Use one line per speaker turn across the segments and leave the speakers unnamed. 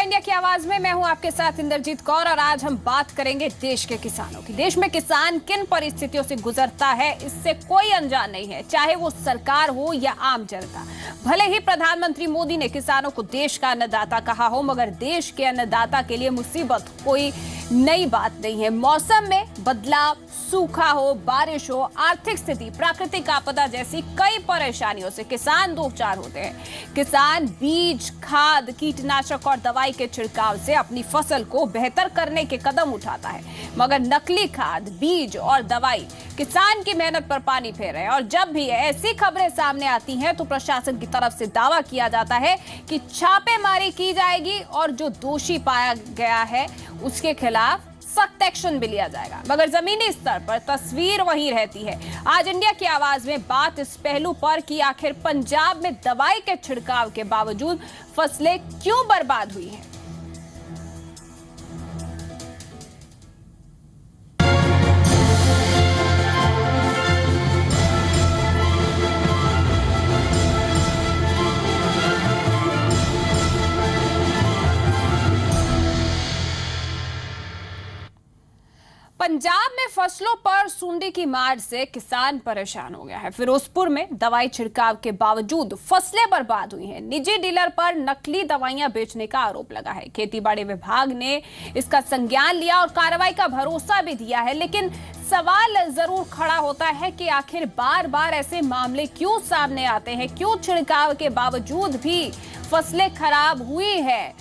India की आवाज में मैं हूं आपके साथ इंद्रजीत कौर और आज हम बात करेंगे देश के किसानों की। देश में किसान किन परिस्थितियों से गुजरता है इससे कोई अनजान नहीं है, चाहे वो सरकार हो या आम जनता। भले ही प्रधानमंत्री मोदी ने किसानों को देश का अन्नदाता कहा हो, मगर देश के अन्नदाता के लिए मुसीबत कोई नई बात नहीं है। मौसम में बदलाव, सूखा हो, बारिश हो, आर्थिक स्थिति, प्राकृतिक आपदा जैसी कई परेशानियों से किसान दो चार होते हैं। किसान बीज, खाद, कीटनाशक और दवाई के छिड़काव से अपनी फसल को बेहतर करने के कदम उठाता है, मगर नकली खाद, बीज और दवाई किसान की मेहनत पर पानी फेर रहे हैं। और जब भी ऐसी खबरें सामने आती हैं तो प्रशासन की तरफ से दावा किया जाता है कि छापेमारी की जाएगी और जो दोषी पाया गया है उसके खिलाफ सख्त एक्शन भी लिया जाएगा, मगर जमीनी स्तर पर तस्वीर वही रहती है। आज इंडिया की आवाज में बात इस पहलू पर कि आखिर पंजाब में दवाई के छिड़काव के बावजूद फसलें क्यों बर्बाद हुई हैं। पंजाब में फसलों पर सूंडी की मार से किसान परेशान हो गया है। फिरोजपुर में दवाई छिड़काव के बावजूद फसलें बर्बाद हुई हैं। निजी डीलर पर नकली दवाइयां बेचने का आरोप लगा है। खेतीबाड़ी विभाग ने इसका संज्ञान लिया और कार्रवाई का भरोसा भी दिया है, लेकिन सवाल जरूर खड़ा होता है कि आखिर बार बार ऐसे मामले क्यों सामने आते हैं, क्यों छिड़काव के बावजूद भी फसलें खराब हुई है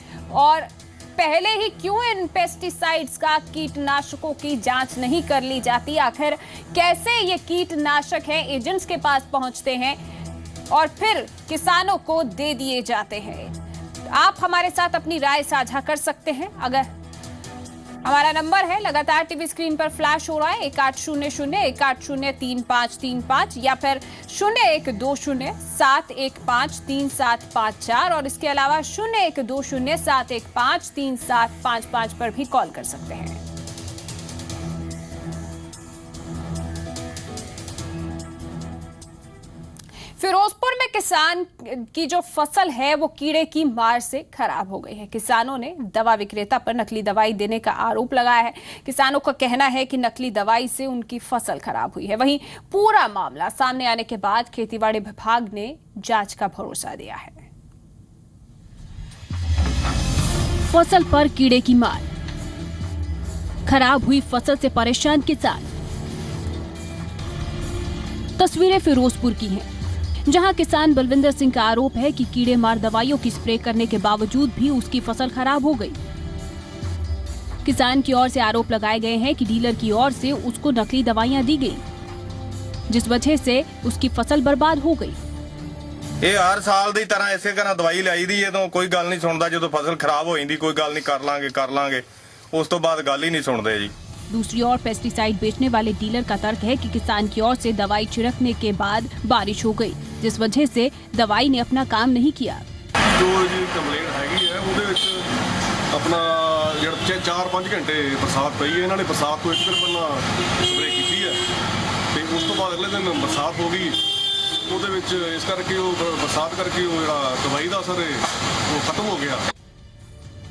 और पहले ही क्यों इन पेस्टिसाइड्स का, कीटनाशकों की जांच नहीं कर ली जाती। आखिर कैसे ये कीटनाशक हैं एजेंट्स के पास पहुंचते हैं और फिर किसानों को दे दिए जाते हैं। आप हमारे साथ अपनी राय साझा कर सकते हैं। अगर हमारा नंबर है लगातार टीवी स्क्रीन पर फ्लैश हो रहा है 1800-1803-535 या फिर 0120-715-3754 और इसके अलावा 0120-715-3755 पर भी कॉल कर सकते हैं। फिरोजपुर में किसान की जो फसल है वो कीड़े की मार से खराब हो गई है। किसानों ने दवा विक्रेता पर नकली दवाई देने का आरोप लगाया है। किसानों का कहना है कि नकली दवाई से उनकी फसल खराब हुई है। वहीं पूरा मामला सामने आने के बाद खेतीबाड़ी विभाग ने जांच का भरोसा दिया है।
फसल पर कीड़े की मार, खराब हुई फसल से परेशान किसान। तस्वीरें फिरोजपुर की हैं, जहां किसान बलविंदर सिंह का आरोप है कि कीड़े मार दवाइयों की स्प्रे करने के बावजूद भी उसकी फसल खराब हो गई। किसान की ओर से आरोप लगाए गए हैं कि डीलर की ओर से उसको नकली दवाइयां दी गई, जिस वजह से उसकी फसल बर्बाद हो गई।
ਇਹ ਹਰ ਸਾਲ ਦੀ ਤਰ੍ਹਾਂ ਇਸੇ ਤਰ੍ਹਾਂ ਦਵਾਈ ਲਾਈ ਦੀ ਜਦੋਂ ਕੋਈ ਗੱਲ ਨਹੀਂ ਸੁਣਦਾ, ਜਦੋਂ ਫਸਲ ਖਰਾਬ ਹੋ ਜਾਂਦੀ ਕੋਈ ਗੱਲ ਨਹੀਂ ਕਰ ਲਾਂਗੇ ਉਸ ਤੋਂ ਬਾਅਦ ਗੱਲ ਹੀ ਨਹੀਂ ਸੁਣਦੇ ਜੀ।
दूसरी ओर पेस्टिसाइड बेचने वाले डीलर का तर्क है कि किसान की ओर से दवाई छिड़कने के बाद बारिश हो गई, जिस वजह से दवाई ने अपना काम नहीं किया।
जो जी कंप्लेंट हैगी है ਉਹਦੇ ਵਿੱਚ ਆਪਣਾ ਜਿਹੜਾ 4-5 ਘੰਟੇ ਬਰਸਾਤ ਪਈ ਹੈ, ਇਹਨਾਂ ਨੇ ਬਰਸਾਤ ਤੋਂ ਇੱਕ ਦਿਨ ਪਹਿਲਾਂ ਸਪਰੇ ਕੀਤੀ ਹੈ ਤੇ ਉਸ ਤੋਂ ਬਾਅਦ ਅਗਲੇ ਦਿਨ ਬਰਸਾਤ ਹੋ ਗਈ। ਉਹਦੇ ਵਿੱਚ ਇਸ ਕਰਕੇ ਉਹ ਬਰਸਾਤ ਕਰਕੇ ਉਹ ਜਿਹੜਾ ਦਵਾਈ ਦਾ ਅਸਰ ਹੈ ਉਹ ਖਤਮ ਹੋ ਗਿਆ।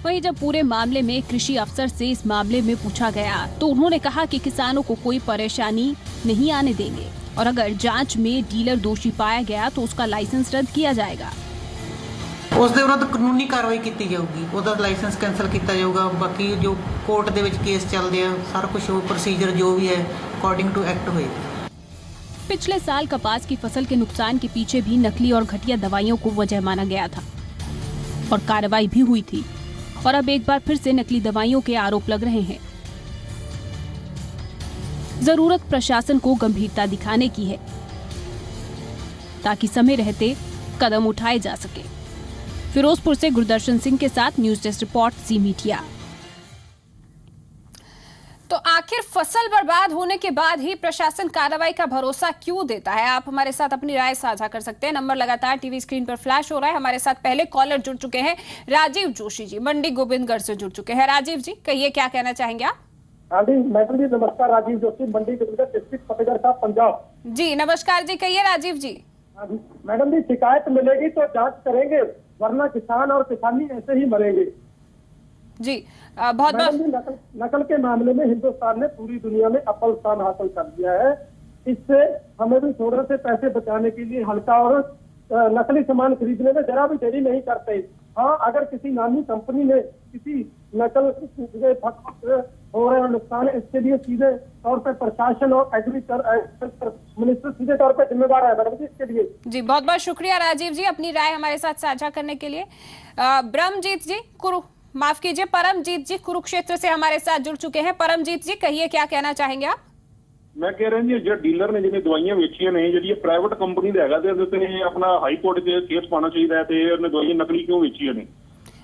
वहीं जब पूरे मामले में कृषि अफसर से इस मामले में पूछा गया तो उन्होंने कहा कि किसानों को कोई परेशानी नहीं आने देंगे और अगर जांच में डीलर दोषी पाया गया तो उसका लाइसेंस रद्द किया जाएगा।
ਉਸ ਦੇ ਵਿਰੁੱਧ ਕਾਨੂੰਨੀ ਕਾਰਵਾਈ ਕੀਤੀ ਜਾਊਗੀ, ਉਹਦਾ ਲਾਇਸੈਂਸ ਕੈਂਸਲ ਕੀਤਾ ਜਾਊਗਾ। ਬਾਕੀ ਜੋ ਕੋਰਟ ਦੇ ਵਿੱਚ ਕੇਸ ਚੱਲਦੇ ਆ ਸਾਰਾ ਕੁਝ ਉਹ ਪ੍ਰੋਸੀਜਰ ਜੋ ਵੀ ਹੈ ਅਕॉर्डिंग टू एक्ट होएगा।
पिछले साल कपास की फसल के नुकसान के पीछे भी नकली और घटिया दवाइयों को वजह माना गया था और कार्रवाई भी हुई थी और अब एक बार फिर से नकली दवाइयों के आरोप लग रहे हैं। जरूरत प्रशासन को गंभीरता दिखाने की है ताकि समय रहते कदम उठाए जा सके। फिरोजपुर से गुरदर्शन सिंह के साथ न्यूज डेस्क रिपोर्ट जी मीडिया।
तो आखिर फसल बर्बाद होने के बाद ही प्रशासन कार्रवाई का भरोसा क्यों देता है? आप हमारे साथ अपनी राय साझा कर सकते हैं। नंबर लगातार टीवी स्क्रीन पर फ्लैश हो रहा है। हमारे साथ पहले कॉलर जुड़ चुके हैं, राजीव जोशी जी मंडी गोविंदगढ़ से जुड़ चुके हैं। राजीव जी कहिए, क्या कहना चाहेंगे आप?
हाँ जी मैडम जी नमस्कार। राजीव जोशी मंडी गोविंदगढ़ डिस्ट्रिक्ट फतेहगढ़ साहब पंजाब।
जी नमस्कार जी, कहिए राजीव जी।
हाँ जी मैडम जी, शिकायत मिलेगी तो जांच करेंगे, वरना किसान और किसानी ऐसे ही मरेंगे।
जी बहुत
मैडम जी,
बहुत
नकल के मामले में हिंदुस्तान ने पूरी दुनिया में अव्वल स्थान हासिल कर लिया है। इससे हमें भी थोड़े से पैसे बचाने के लिए हल्का और नकली सामान खरीदने में जरा भी देरी नहीं करते। हाँ, अगर किसी नामी कंपनी ने किसी नकल हो रहे नुकसान, इसके लिए सीधे तौर पर प्रशासन और एग्रीकल्चर मिनिस्टर सीधे तौर पर जिम्मेदार है मैडम जी इसके लिए।
जी बहुत बहुत शुक्रिया राजीव जी अपनी राय हमारे साथ साझा करने के लिए। ब्रह्मजीत जी माफ कीजिए परमजीत जी कुरुक्षेत्र से हमारे साथ जुड़ चुके हैं। परमजीत जी कहिए क्या कहना चाहेंगे आप?
मैं कह रहा जी जो डीलर ने जिन्हें दवाइयां ਵੇਚੀਆਂ ਨੇ ਜਿਹੜੀ ਪ੍ਰਾਈਵੇਟ ਕੰਪਨੀ ਦਾ ਹੈਗਾ ਤੇ ਉਹਦੇ ਤੇ ਆਪਣਾ ਹਾਈ ਕੋਰਟ 'ਚ ਕੇਸ ਪਾਉਣਾ ਚਾਹੀਦਾ ਹੈ ਤੇ ਉਹਨੇ ਦਵਾਈਆਂ ਨਕਲੀ ਕਿਉਂ ਵੇਚੀਆਂ ਨੇ।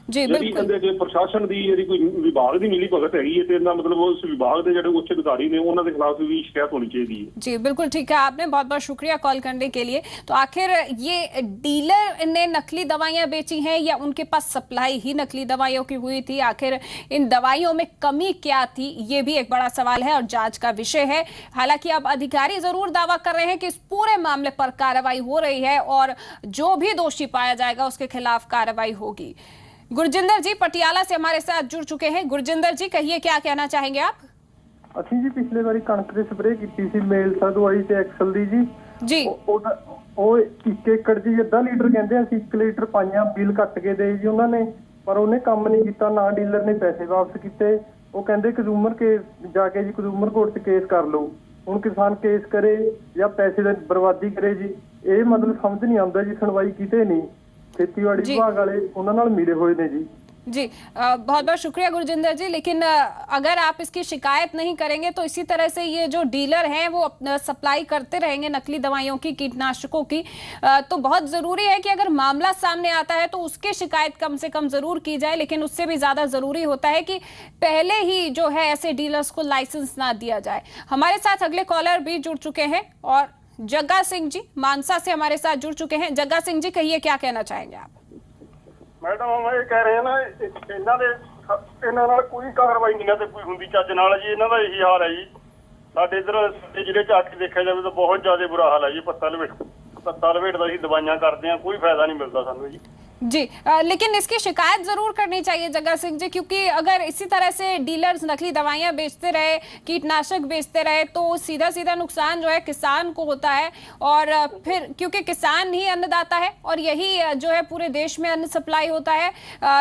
जी
ਜਿਹੜੀ
बिल्कुल
ਇਹਦੇ ਜੇ ਪ੍ਰਸ਼ਾਸਨ ਦੀ ਜਿਹੜੀ ਕੋਈ ਵਿਭਾਗ ਦੀ ਮਿਲੀ ਭਗਤ ਹੈਗੀ ਹੈ ਤੇ ਇਹਦਾ मतलब ਉਸ ਵਿਭਾਗ ਦੇ ਜਿਹੜੇ ਉੱਚ ਅਧਿਕਾਰੀ ਨੇ ਉਹਨਾਂ ਦੇ ਖਿਲਾਫ ਵੀ ਸ਼ਿਕਾਇਤ ਹੋਣੀ ਚਾਹੀਦੀ है।
जी बिल्कुल ठीक है आपने बहुत बहुत शुक्रिया कॉल करने के लिए। तो आखिर ये डीलर ने नकली दवाइयां बेची हैं या उनके पास सप्लाई ही नकली दवाइयों की हुई थी? आखिर इन दवाइयों में कमी क्या थी, ये भी एक बड़ा सवाल है और जांच का विषय है। हालांकि अब अधिकारी जरूर दावा कर रहे हैं कि इस पूरे मामले पर कार्रवाई हो रही है और जो भी दोषी पाया जाएगा उसके खिलाफ कार्रवाई होगी। गुरजिंदर जी पटियाला से हमारे साथ जुड़ चुके हैं। गुरजिंदर जी कहिए क्या कहना चाहेंगे आप?
ਅਸੀਂ ਜੀ ਪਿਛਲੇ ਵਾਰੀ ਕਣਕ ਦੇ ਸਪਰੇਅ ਕੀਤੀ ਸੀ ਮੇਲਸਾ ਦਵਾਈ ਤੇ ਐਕਸਲ ਦੀ ਜੀ।
जी
ਉਹ 1 ਏਕੜ ਜੀ ਅੱਧਾ ਲੀਟਰ ਕਹਿੰਦੇ ਅਸੀਂ 1 ਲੀਟਰ ਪਾਈਆਂ, ਬਿੱਲ ਕੱਟ ਕੇ ਦੇ ਜੀ ਉਹਨਾਂ ਨੇ, ਪਰ ਉਹਨੇ ਕੰਮ ਨਹੀਂ ਕੀਤਾ, ਨਾ ਡੀਲਰ ਨੇ ਪੈਸੇ ਵਾਪਸ ਕੀਤੇ। ਉਹ ਕਹਿੰਦੇ ਕੰਜ਼ੂਮਰ ਕੇਸ ਜਾ ਕੇ ਜੀ ਕੰਜ਼ੂਮਰ ਕੋਰਟ 'ਚ ਕੇਸ ਕਰ ਲਓ। ਹੁਣ ਕਿਸਾਨ ਕੇਸ ਕਰੇ ਜਾਂ ਪੈਸੇ ਦੀ ਬਰਬਾਦੀ ਕਰੇ ਜੀ, ਇਹ ਮਤਲਬ ਸਮਝ ਨਹੀਂ ਆਉਂਦਾ ਜੀ। ਸੁਣਵਾਈ ਕਿਤੇ ਨਹੀਂ, ਖੇਤੀਬਾੜੀ ਵਿਭਾਗ ਵਾਲੇ ਉਹਨਾਂ ਨਾਲ ਮਿਲੇ ਹੋਏ ਨੇ ਜੀ।
जी बहुत बहुत शुक्रिया गुरजिंदर जी। लेकिन अगर आप इसकी शिकायत नहीं करेंगे तो इसी तरह से ये जो डीलर हैं वो सप्लाई करते रहेंगे नकली दवाइयों की, कीटनाशकों की। तो बहुत ज़रूरी है कि अगर मामला सामने आता है तो उसकी शिकायत कम से कम ज़रूर की जाए, लेकिन उससे भी ज़्यादा ज़रूरी होता है कि पहले ही जो है ऐसे डीलर्स को लाइसेंस ना दिया जाए। हमारे साथ अगले कॉलर भी जुड़ चुके हैं और जग्गा सिंह जी मानसा से हमारे साथ जुड़ चुके हैं। जग्गा सिंह जी कहिए क्या कहना चाहेंगे आप?
मैडम हम ये कह रहे हैं ना ਇਹਨਾਂ ਨਾਲ ਕੋਈ ਕਾਰਵਾਈ ਨਹੀਂ ਤੇ ਕੋਈ ਹੁੰਦੀ ਚੱਜ ਨਾਲ ਜੀ। ਇਹਨਾਂ ਦਾ ਇਹੀ ਹਾਲ ਹੈ ਜੀ। ਸਾਡੇ ਇਧਰ ਜ਼ਿਲ੍ਹੇ 'ਚ ਆ ਕੇ ਦੇਖਿਆ ਜਾਵੇ ਤਾਂ ਬਹੁਤ ਜ਼ਿਆਦਾ ਬੁਰਾ ਹਾਲ ਹੈ ਜੀ। ਪੱਤਾ ਲਵੇਟ ਦਾ ਅਸੀਂ ਦਵਾਈਆਂ ਕਰਦੇ ਹਾਂ, ਕੋਈ ਫਾਇਦਾ ਨਹੀਂ ਮਿਲਦਾ ਸਾਨੂੰ ਜੀ।
जी लेकिन इसकी शिकायत जरूर करनी चाहिए जग्गा सिंह जी, क्योंकि अगर इसी तरह से डीलर्स नकली दवाइयां बेचते रहे, कीटनाशक बेचते रहे तो सीधा सीधा नुकसान जो है किसान को होता है। और फिर क्योंकि किसान ही अन्नदाता है और यही जो है पूरे देश में अन्न सप्लाई होता है,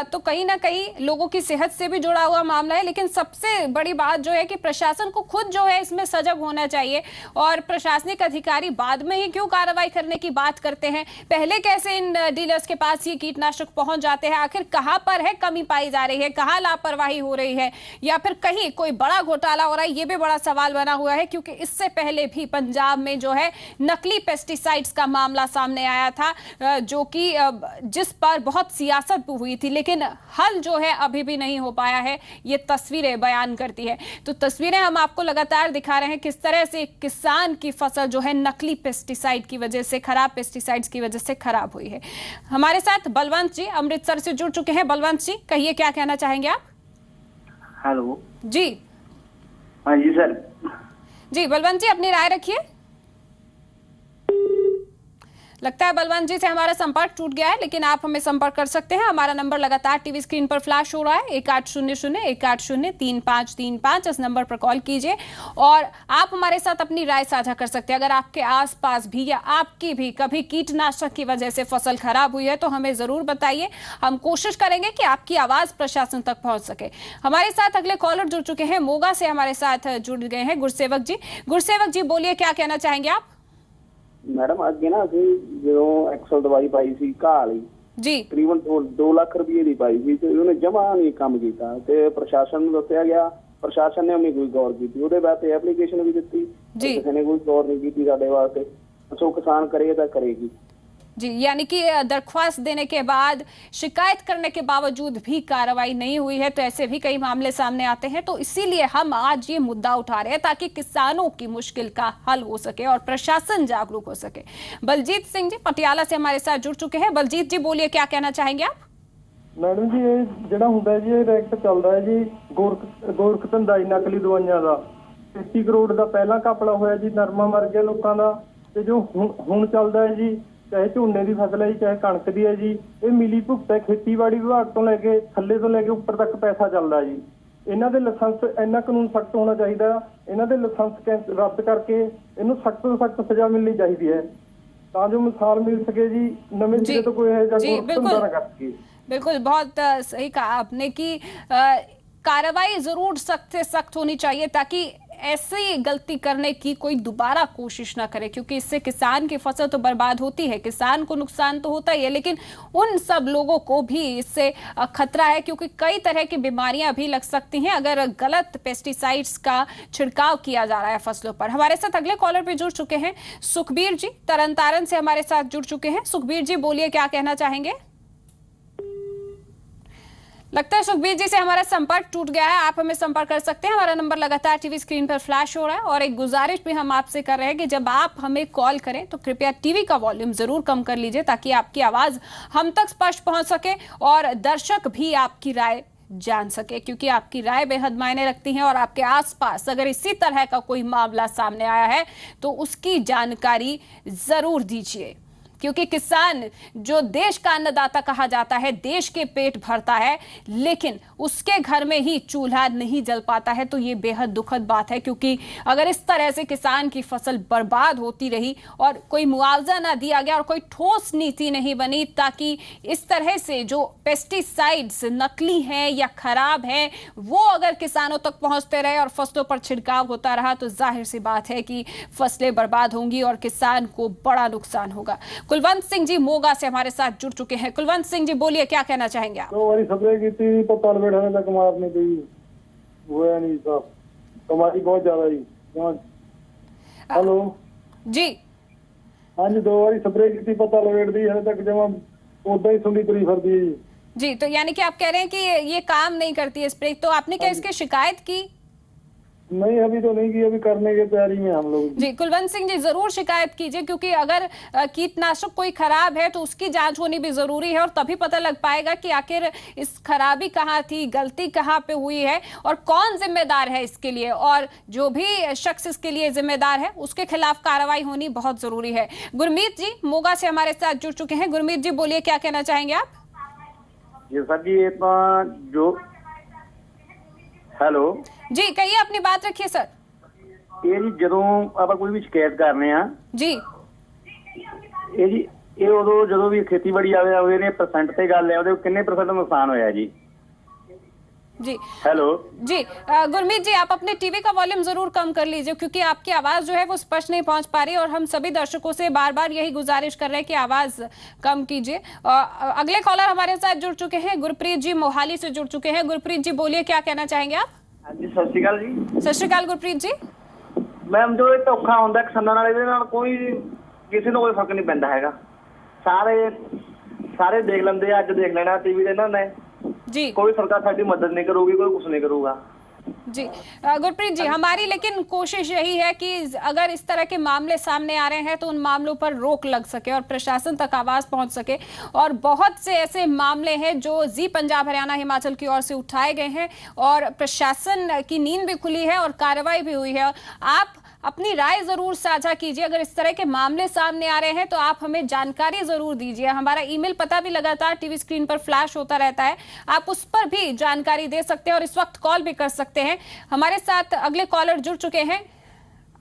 तो कहीं ना कहीं लोगों की सेहत से भी जुड़ा हुआ मामला है। लेकिन सबसे बड़ी बात जो है कि प्रशासन को खुद जो है इसमें सजग होना चाहिए। और प्रशासनिक अधिकारी बाद में ही क्यों कार्रवाई करने की बात करते हैं, पहले कैसे इन डीलर्स के पास ये कीटनाशक पहुंच जाते हैं? आखिर कहां पर है कमी पाई जा रही है, कहां लापरवाही हो रही है, या फिर कहीं कोई बड़ा घोटाला हो रहा है? ये भी बड़ा सवाल बना हुआ है, क्योंकि इससे पहले भी पंजाब में जो है नकली पेस्टिसाइड्स का मामला सामने आया था, जो कि जिस पर बहुत सियासत भी हुई थी, लेकिन हल जो है अभी भी नहीं हो पाया है। ये तस्वीरें बयान करती है। तो तस्वीरें हम आपको लगातार दिखा रहे हैं किस तरह से किसान की फसल जो है नकली पेस्टिसाइड की वजह से, खराब पेस्टिसाइड्स की वजह से खराब हुई है। हमारे साथ बलवंत जी अमृतसर से जुड़ चुके हैं। बलवंत जी कहिए क्या कहना चाहेंगे आप?
हेलो
जी
हाँ जी सर।
जी बलवंत जी अपनी राय रखिए। लगता है बलवंत जी से हमारा संपर्क टूट गया है, लेकिन आप हमें संपर्क कर सकते हैं। हमारा नंबर लगातार टीवी स्क्रीन पर फ्लैश हो रहा है 1800-180-3535। इस नंबर पर कॉल कीजिए और आप हमारे साथ अपनी राय साझा कर सकते हैं। अगर आपके आसपास भी या आपकी भी कभी कीटनाशक की वजह से फसल खराब हुई है तो हमें जरूर बताइए। हम कोशिश करेंगे कि आपकी आवाज प्रशासन तक पहुंच सके। हमारे साथ अगले कॉलर जुड़ चुके हैं, मोगा से हमारे साथ जुड़ गए हैं गुरसेवक जी। गुरसेवक जी बोलिए क्या कहना चाहेंगे आप?
मैडम अगे ना ਅਸੀਂ ਜਦੋਂ ਐਕਸਲ ਦਵਾਈ ਪਾਈ ਸੀ ਘਾਹ ਲਈ
ਜੀ
ਤਕਰੀਬਨ 2 ਲੱਖ ਰੁਪਏ ਦੀ ਪਾਈ ਸੀ ਤੇ ਉਹਨੇ ਜਮਾ ਨਹੀਂ ਕੰਮ ਕੀਤਾ ਤੇ ਪ੍ਰਸ਼ਾਸਨ ਨੂੰ ਦੱਸਿਆ ਗਿਆ, ਪ੍ਰਸ਼ਾਸਨ ਨੇ ਵੀ ਕੋਈ ਗੌਰ ਕੀਤੀ। ਉਹਦੇ ਬਾਅਦ ਤੇ ਐਪਲੀਕੇਸ਼ਨ ਵੀ ਦਿੱਤੀ, ਕਿਸੇ ਨੇ ਕੋਈ ਗੌਰ ਨਹੀਂ ਕੀਤੀ ਸਾਡੇ ਵਾਸਤੇ। ਸੋ ਕਿਸਾਨ ਕਰੇ ਤਾਂ ਕਰੇਗੀ
जी, यानी कि दरख्वास्त देने के बाद, शिकायत करने के बावजूद भी कार्रवाई नहीं हुई है। तो ऐसे भी कई मामले सामने आते हैं। तो इसीलिए हम आज ये मुद्दा उठा रहे हैं ताकि किसानों की मुश्किल का हल हो सके और प्रशासन जागरूक हो सके। बलजीत सिंह जी पटियाला से हमारे साथ जुड़ चुके हैं। बलजीत जी बोलिए क्या कहना चाहेंगे आप?
ਮੈਡਮ ਜੀ ਇਹ ਜਿਹੜਾ ਹੁੰਦਾ ਜੀ ਇਹ ਰੈਕਟ ਚੱਲਦਾ ਹੈ ਜੀ ਗੋਰਖ ਧੰਦਾ ਨਕਲੀ ਦਵਾਈਆਂ ਦਾ। 33 ਕਰੋੜ ਦਾ ਪਹਿਲਾ ਘਪਲਾ ਹੋਇਆ ਜੀ, ਨਰਮਾ ਮਰ ਗਿਆ ਲੋਕਾਂ ਦਾ। ਤੇ ਜੋ ਹੁਣ ਚੱਲਦਾ ਹੈ ਜੀ ਚਾਹੇ ਝੋਨੇ ਦੀ ਫਸਲ ਹੈ ਜੀ, ਚਾਹੇ ਕਣਕ ਦੀ ਹੈ ਜੀ, ਇਹ ਮਿਲੀ ਭੁਗਤ ਹੈ। ਖੇਤੀਬਾੜੀ ਵਿਭਾਗ ਤੋਂ ਲੈ ਕੇ ਥੱਲੇ ਤੋਂ ਲੈ ਕੇ ਉੱਪਰ ਤੱਕ ਪੈਸਾ ਚੱਲਦਾ ਜੀ। ਇਹਨਾਂ ਦੇ ਲਾਇਸੈਂਸ, ਇੰਨਾ ਕਾਨੂੰਨ ਸਖਤ ਹੋਣਾ ਚਾਹੀਦਾ, ਇਹਨਾਂ ਦੇ ਲਾਇਸੈਂਸ ਰੱਦ ਕਰਕੇ ਇਹਨੂੰ ਸਖਤ ਤੋਂ ਸਖਤ ਸਜ਼ਾ ਮਿਲਣੀ ਚਾਹੀਦੀ है, ਤਾਂ ਜੋ ਮਿਸਾਲ ਮਿਲ सके जी, नਵੇਂ सिरे तो कोई है धंधा ना कर सके।
बिल्कुल, बहुत सही कहा आपने कि कार्रवाई जरूर सख्त से सख्त होनी चाहिए ताकि ऐसी गलती करने की कोई दोबारा कोशिश ना करे, क्योंकि इससे किसान की फसल तो बर्बाद होती है, किसान को नुकसान तो होता ही है, लेकिन उन सब लोगों को भी इससे खतरा है, क्योंकि कई तरह की बीमारियां भी लग सकती हैं अगर गलत पेस्टिसाइड्स का छिड़काव किया जा रहा है फसलों पर। हमारे साथ अगले कॉलर भी जुड़ चुके हैं, सुखबीर जी तरनतारन से हमारे साथ जुड़ चुके हैं। सुखबीर जी बोलिए, क्या कहना चाहेंगे? लगता है सुखबीर जी से हमारा संपर्क टूट गया है। आप हमें संपर्क कर सकते हैं, हमारा नंबर लगातार टीवी स्क्रीन पर फ्लैश हो रहा है। और एक गुजारिश भी हम आपसे कर रहे हैं कि जब आप हमें कॉल करें तो कृपया टीवी का वॉल्यूम जरूर कम कर लीजिए, ताकि आपकी आवाज हम तक स्पष्ट पहुंच सके और दर्शक भी आपकी राय जान सके, क्योंकि आपकी राय बेहद मायने रखती है। और आपके आसपास अगर इसी तरह का कोई मामला सामने आया है तो उसकी जानकारी जरूर दीजिए, क्योंकि किसान जो देश का अन्नदाता कहा जाता है, देश के पेट भरता है, लेकिन उसके घर में ही चूल्हा नहीं जल पाता है, तो ये बेहद दुखद बात है। क्योंकि अगर इस तरह से किसान की फसल बर्बाद होती रही और कोई मुआवजा ना दिया गया और कोई ठोस नीति नहीं बनी ताकि इस तरह से जो पेस्टिसाइड्स नकली हैं या खराब हैं वो अगर किसानों तक पहुंचते रहे और फसलों पर छिड़काव होता रहा, तो जाहिर सी बात है कि फसलें बर्बाद होंगी और किसान को बड़ा नुकसान होगा। कुलवंत सिंह जी मोगा से हमारे साथ जुड़ चुके हैं। कुलवंत सिंह जी बोलिए, क्या कहना चाहेंगे आप?
2 बारी स्प्रे की थी तो तल बैठाने तक मारने दी हुआ नहीं साहब, कमाई बहुत ज्यादा जी। हेलो
जी,
हाँ जी, 2 बारी स्प्रे की थी, पता लपेट दी है तक जमा उदा ही सुनी तुरी फिर दी
जी। तो यानी कि आप कह रहे हैं कि ये काम नहीं करती है स्प्रे, तो आपने क्या इसकी शिकायत की?
नहीं, अभी तो नहीं की, अभी करने की तैयारी में हम लोग।
जी कुलवंत सिंह जी जरूर शिकायत कीजिए, क्योंकि अगर कीटनाशक कोई खराब है तो उसकी जांच होनी भी जरूरी है और तभी पता लग पाएगा कि आखिर इस खराबी कहाँ थी, गलती कहाँ पे हुई है और कौन जिम्मेदार है इसके लिए, और जो भी शख्स इसके लिए जिम्मेदार है उसके खिलाफ कार्रवाई होनी बहुत जरूरी है। गुरमीत जी मोगा से हमारे साथ जुड़ चुके हैं। गुरमीत जी बोलिए, क्या कहना चाहेंगे आप?
जी सर जी, ये तो जो ਹੈਲੋ
जी कहिए, अपनी बात रखिए सर।
ਇਹ ਜੀ ਜਦੋਂ ਆਪਾਂ ਕੋਈ ਵੀ ਸ਼ਿਕਾਇਤ ਕਰਨੇ ਆ
जी
ਇਹ ਜੀ ਇਹ ਉਦੋਂ ਜਦੋਂ ਵੀ ਖੇਤੀਬਾੜੀ ਆਵੇ ਆਵੇ ਨੇ ਪਰਸੈਂਟ ਤੇ ਗੱਲ ਹੈ, ਉਹਦੇ ਕਿੰਨੇ ਪਰਸੈਂਟ ਨੁਕਸਾਨ ਹੋਇਆ ਜੀ?
जी
हेलो
जी गुरमीत जी, आप अपने टीवी का वॉल्यूम जरूर कम कर लीजिए, क्योंकि आपकी आवाज जो है वो स्पष्ट नहीं पहुंच पा रही है और हम सभी दर्शकों से बार बार यही गुजारिश कर रहे हैं कि आवाज कम कीजिए। अगले कॉलर हमारे साथ जुड़ चुके हैं, गुरप्रीत जी मोहाली से जुड़ चुके हैं। गुरप्रीत जी बोलिए, क्या कहना चाहेंगे आप?
हाँ जी, सत श्री अकाल जी।
सत श्री अकाल गुरप्रीत जी।
मैम, जो ये धोखा होंदा किसानां नाल, ਇਹਦੇ ਨਾਲ ਕੋਈ ਕਿਸੇ ਨੂੰ ਕੋਈ ਫਰਕ ਨਹੀਂ ਪੈਂਦਾ ਹੈਗਾ। ਸਾਰੇ ਦੇਖ ਲੈਂਦੇ ਆ, ਅੱਜ ਦੇਖ ਲੈਣਾ ਟੀਵੀ ਤੇ ਇਹਨਾਂ ਨੇ
जी,
कोई सरकार साडी मदद नहीं करूगी, कोई कुछ नहीं करूगा।
जी गुरप्रीत जी, हमारी लेकिन कोशिश यही है कि अगर इस तरह के मामले सामने आ रहे हैं तो उन मामलों पर रोक लग सके और प्रशासन तक आवाज पहुंच सके। और बहुत से ऐसे मामले हैं जो जी पंजाब हरियाणा हिमाचल की ओर से उठाए गए हैं और प्रशासन की नींद भी खुली है और कार्रवाई भी हुई है। आप अपनी राय जरूर साझा कीजिए, अगर इस तरह के मामले सामने आ रहे हैं तो आप हमें जानकारी जरूर दीजिए। हमारा ईमेल पता भी लगातार टीवी स्क्रीन पर फ्लैश होता रहता है, आप उस पर भी जानकारी दे सकते हैं और इस वक्त कॉल भी कर सकते हैं। हमारे साथ अगले कॉलर जुड़ चुके हैं,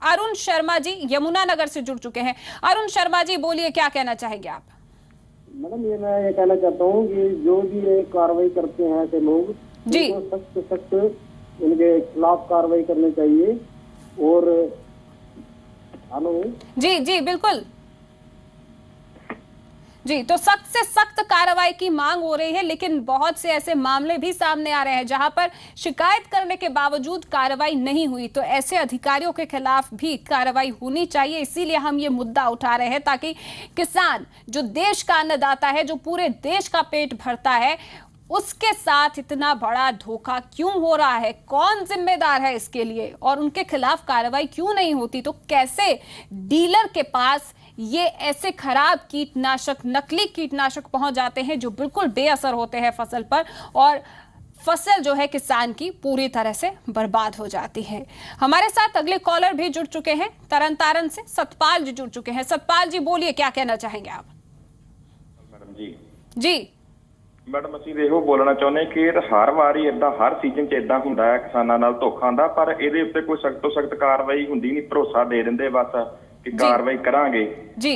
अरुण शर्मा जी यमुनानगर से जुड़ चुके हैं। अरुण शर्मा जी बोलिए, क्या कहना चाहेंगे आप?
मैडम, ये मैं ये कहना चाहता हूँ कि जो भी ये कार्रवाई करते हैं ऐसे लोग
जी,
सख्त सख्त इनके खिलाफ कार्रवाई करनी चाहिए। और हेलो
जी जी बिल्कुल जी, तो सख्त से सख्त कार्रवाई की मांग हो रही है, लेकिन बहुत से ऐसे मामले भी सामने आ रहे हैं जहां पर शिकायत करने के बावजूद कार्रवाई नहीं हुई, तो ऐसे अधिकारियों के खिलाफ भी कार्रवाई होनी चाहिए। इसीलिए हम ये मुद्दा उठा रहे हैं, ताकि किसान जो देश का अन्नदाता है, जो पूरे देश का पेट भरता है, उसके साथ इतना बड़ा धोखा क्यों हो रहा है, कौन जिम्मेदार है इसके लिए और उनके खिलाफ कार्रवाई क्यों नहीं होती। तो कैसे डीलर के पास ये ऐसे खराब कीटनाशक, नकली कीटनाशक पहुंच जाते हैं जो बिल्कुल बेअसर होते हैं फसल पर, और फसल जो है किसान की पूरी तरह से बर्बाद हो जाती है। हमारे साथ अगले कॉलर भी जुड़ चुके हैं, तरनतारन से सतपाल जी जुड़ चुके हैं। सतपाल जी बोलिए, क्या कहना चाहेंगे आप? जी
ਮੈਡਮ ਅਸੀਂ ਇਹੋ ਬੋਲਣਾ ਚਾਹੁੰਦੇ ਕਿ ਹਰ ਵਾਰੀ ਇਦਾਂ ਹਰ ਸੀਜ਼ਨ 'ਚ ਇਦਾਂ ਹੁੰਦਾ ਹੈ, ਕਿਸਾਨਾਂ ਨਾਲ ਧੋਖਾ ਹੁੰਦਾ, ਪਰ ਇਹਦੇ ਉੱਤੇ ਕੋਈ ਸਖਤ ਤੋਂ ਸਖਤ ਕਾਰਵਾਈ ਹੁੰਦੀ ਨਹੀਂ। ਭਰੋਸਾ ਦੇ ਦਿੰਦੇ ਬਸ ਕਿ ਕਾਰਵਾਈ ਕਰਾਂਗੇ
ਜੀ,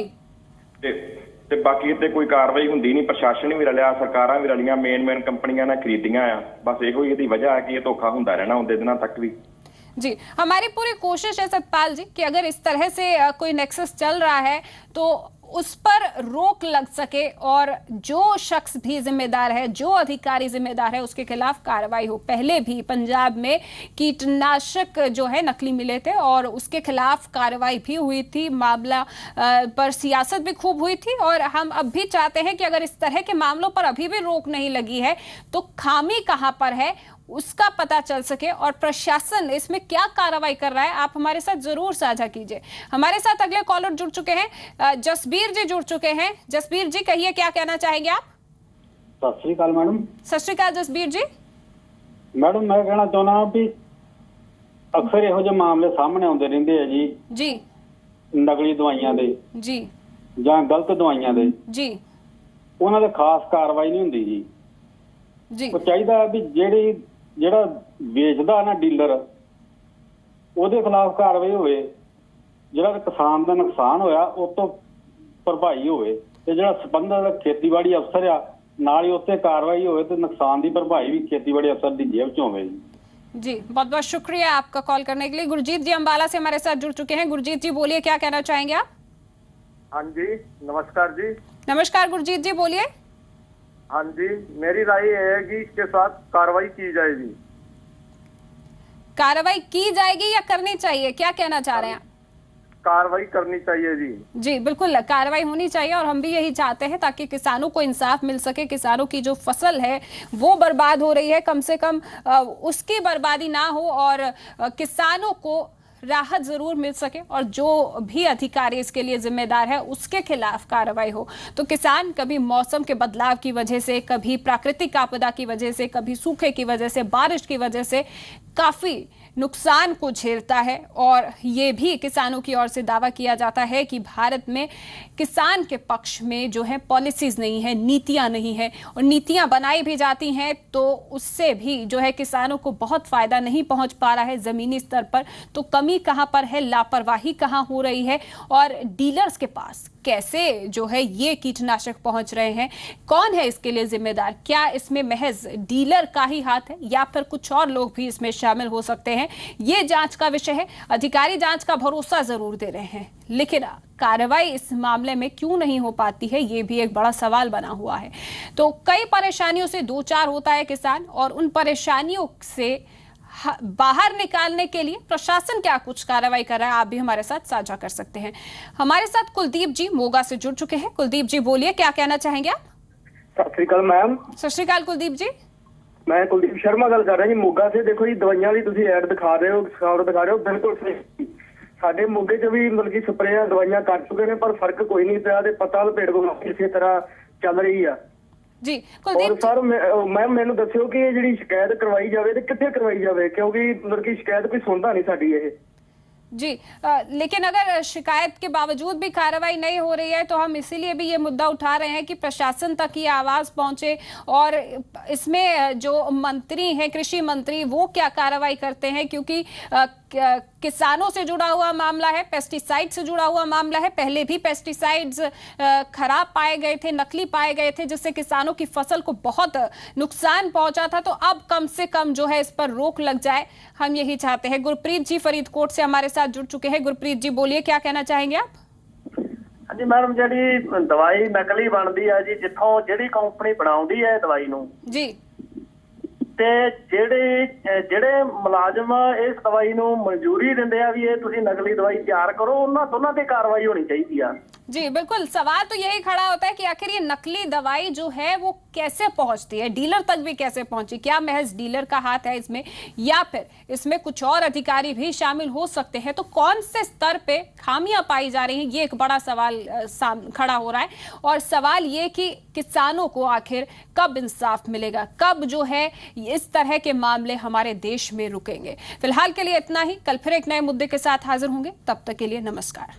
ਤੇ ਬਾਕੀ ਇੱਥੇ ਕੋਈ ਕਾਰਵਾਈ ਹੁੰਦੀ ਨਹੀਂ। ਪ੍ਰਸ਼ਾਸਨ ਵੀ ਰਲਿਆ, ਸਰਕਾਰਾਂ ਵੀ ਰਲੀਆਂ, ਮੇਨ ਕੰਪਨੀਆਂ ਨੇ ਖਰੀਦੀਆਂ ਆ। ਬਸ ਇਹੋ ਹੀ ਇਹਦੀ ਵਜ੍ਹਾ ਹੈ ਕਿ ਇਹ ਧੋਖਾ ਹੁੰਦਾ ਰਹਿਣਾ ਆਉਂਦੇ ਦਿਨਾਂ ਤੱਕ ਵੀ।
जी, हमारी पूरी कोशिश है सतपाल जी कि अगर इस तरह से कोई नेक्सस चल रहा है तो उस पर रोक लग सके और जो शख्स भी जिम्मेदार है, जो अधिकारी जिम्मेदार है, उसके खिलाफ कार्रवाई हो। पहले भी पंजाब में कीटनाशक जो है नकली मिले थे और उसके खिलाफ कार्रवाई भी हुई थी, मामला पर सियासत भी खूब हुई थी। और हम अब भी चाहते हैं कि अगर इस तरह के मामलों पर अभी भी रोक नहीं लगी है तो खामी कहां पर है उसका पता चल सके और प्रशासन इसमें क्या कार्रवाई कर रहा है, आप हमारे साथ जरूर साझा कीजिए। हमारे साथ अगले कॉलर जुड़ चुके हैं, जसबीर जी जुड़ चुके हैं। जसबीर जी कहिए, क्या कहना चाहेंगे आप?
सत श्री अकाल मैडम।
सत श्री अकाल जसबीर जी।
मैडम मैं कहना चाहना भी अक्सर ਇਹੋ ਜਿਹੇ ਮਾਮਲੇ ਸਾਹਮਣੇ ਆਉਂਦੇ ਰਹਿੰਦੇ ਆ ਜੀ ਨਕਲੀ ਦਵਾਈਆਂ ਦੇ
ਜੀ
ਜਾਂ ਗਲਤ ਦਵਾਈਆਂ ਦੇ
ਜੀ
ਉਹਨਾਂ ਦੇ ਖਾਸ ਕਾਰਵਾਈ ਨਹੀਂ ਹੁੰਦੀ ਜੀ। ਉਹ ਚਾਹੀਦਾ ਵੀ ਜਿਹੜਾ ਵੇਚਦਾ ਨਾ ਡੀਲਰ ਉਹਦੇ ਖਿਲਾਫ ਕਾਰਵਾਈ ਹੋਵੇ, ਜਿਹੜਾ ਕਿਸਾਨ ਦਾ ਨੁਕਸਾਨ ਹੋਇਆ ਉਹ ਤੋਂ ਭਰਪਾਈ ਹੋਵੇ, ਤੇ ਜਿਹੜਾ ਸੰਬੰਧਿਤ ਖੇਤੀਬਾੜੀ ਅਫਸਰ ਆ ਨਾਲ ਹੀ ਉੱਤੇ ਕਾਰਵਾਈ ਹੋਵੇ ਤੇ ਨੁਕਸਾਨ ਦੀ ਭਰਪਾਈ ਵੀ ਖੇਤੀਬਾੜੀ ਅਫਸਰ ਦੀ ਜੇਬ 'ਚ ਹੋਵੇ
जी। बहुत बहुत शुक्रिया आपका कॉल करने के लिए। गुरजीत जी अम्बाला से हमारे साथ जुड़ चुके हैं। गुरजीत जी बोलिए, क्या कहना चाहेंगे आप?
हाँ जी, नमस्कार जी।
नमस्कार गुरजीत जी, बोलिए।
हाँ जी, मेरी राय ये है कि इसके साथ कार्रवाई की जाएगी।
कार्रवाई की जाएगी या करनी चाहिए, क्या कहना चाह रहे हैं आप?
कार्रवाई करनी चाहिए जी।
जी बिल्कुल, कार्रवाई होनी चाहिए और हम भी यही चाहते हैं ताकि किसानों को इंसाफ मिल सके। किसानों की जो फसल है वो बर्बाद हो रही है, कम से कम उसकी बर्बादी ना हो और किसानों को राहत जरूर मिल सके और जो भी अधिकारी इसके लिए जिम्मेदार है उसके खिलाफ कार्रवाई हो। तो किसान कभी मौसम के बदलाव की वजह से, कभी प्राकृतिक आपदा की वजह से, कभी सूखे की वजह से, बारिश की वजह से काफी नुकसान को झेलता है। और ये भी किसानों की ओर से दावा किया जाता है कि भारत में किसान के पक्ष में जो है पॉलिसीज नहीं है, नीतियां नहीं है, और नीतियां बनाई भी जाती हैं तो उससे भी जो है किसानों को बहुत फायदा नहीं पहुंच पा रहा है जमीनी स्तर पर। तो कमी कहां पर है, लापरवाही कहां हो रही है और डीलर्स के पास कैसे जो है ये कीटनाशक पहुंच रहे हैं, कौन है इसके लिए जिम्मेदार? क्या इसमें महज डीलर का ही हाथ है या फिर कुछ और लोग भी इसमें शामिल हो सकते हैं? ये जांच का विषय है। अधिकारी जांच का भरोसा जरूर दे रहे हैं, लेकिन कार्रवाई इस मामले में क्यों नहीं हो पाती है, ये भी एक बड़ा सवाल बना हुआ है। तो कई परेशानियों से दो चार होता है किसान, और उन परेशानियों से बाहर निकालने के लिए प्रशासन क्या कुछ कार्रवाई कर रहा है, आप भी हमारे साथ साझा कर सकते हैं। हमारे साथ कुलदीप जी मोगा से जुड़ चुके हैं। कुलदीप जी बोलिए, क्या कहना चाहेंगे आप?
सत श्री अकाल मैम।
सत श्री अकाल कुलदीप जी।
मैं कुलदीप शर्मा गल कर रहा जी मोगा से। देखो जी दवाइयां दी तुसीं ऐड दिखा रहे हो, दिखा रहे हो, बिल्कुल सही। साडे मोगे च भी मतलब कि स्प्रेयां दवाइयां कर चुके हैं पर फर्क कोई नहीं पिया ते पता लपेट बीमारी इसी तरह चल रही है
जी। कुलदीप
सर मैम मैनू दस्सिओ कि ये जिहड़ी शिकायत करवाई जावे ते कित्थे करवाई जावे, क्योंकि मतलब कि शिकायत कोई सुनदा नहीं साडी ये
जी। लेकिन अगर शिकायत के बावजूद भी कार्रवाई नहीं हो रही है तो हम इसीलिए भी ये मुद्दा उठा रहे हैं कि प्रशासन तक ये आवाज पहुंचे और इसमें जो मंत्री हैं, कृषि मंत्री, वो क्या कार्रवाई करते हैं, क्योंकि किसानों से जुड़ा हुआ मामला है, पेस्टिसाइड से जुड़ा हुआ मामला है। पहले भी पेस्टिसाइड्स खराब पाए गए थे, नकली पाए गए थे, जिससे किसानों की फसल को बहुत नुकसान पहुंचा था। तो अब कम से कम जो है इस पर रोक लग जाए, हम यही चाहते हैं। गुरप्रीत जी फरीदकोट से हमारे साथ जुड़ चुके हैं। गुरप्रीत जी बोलिए, क्या कहना चाहेंगे आप?
हाँ जी मैडम, जी दवाई नकली बनती है जी, जिथों जी कंपनी बनाउंदी है दवाई नूं
जी,
ਤੇ ਜਿਹੜੇ ਮੁਲਾਜ਼ਮ ਇਸ ਦਵਾਈ ਨੂੰ ਮਨਜ਼ੂਰੀ ਦਿੰਦੇ ਆ ਵੀ ਇਹ ਤੁਸੀਂ ਨਕਲੀ ਦਵਾਈ ਤਿਆਰ ਕਰੋ, ਉਹਨਾਂ ਦੋਨਾਂ ਤੇ ਕਾਰਵਾਈ ਹੋਣੀ ਚਾਹੀਦੀ ਆ।
जी बिल्कुल, सवाल तो यही खड़ा होता है कि आखिर ये नकली दवाई जो है वो कैसे पहुंचती है, डीलर तक भी कैसे पहुंची? क्या महज डीलर का हाथ है इसमें या फिर इसमें कुछ और अधिकारी भी शामिल हो सकते हैं? तो कौन से स्तर पे खामियां पाई जा रही हैं, ये एक बड़ा सवाल खड़ा हो रहा है। और सवाल ये कि किसानों को आखिर कब इंसाफ मिलेगा, कब जो है इस तरह के मामले हमारे देश में रुकेंगे। फिलहाल के लिए इतना ही, कल फिर एक नए मुद्दे के साथ हाजिर होंगे, तब तक के लिए नमस्कार।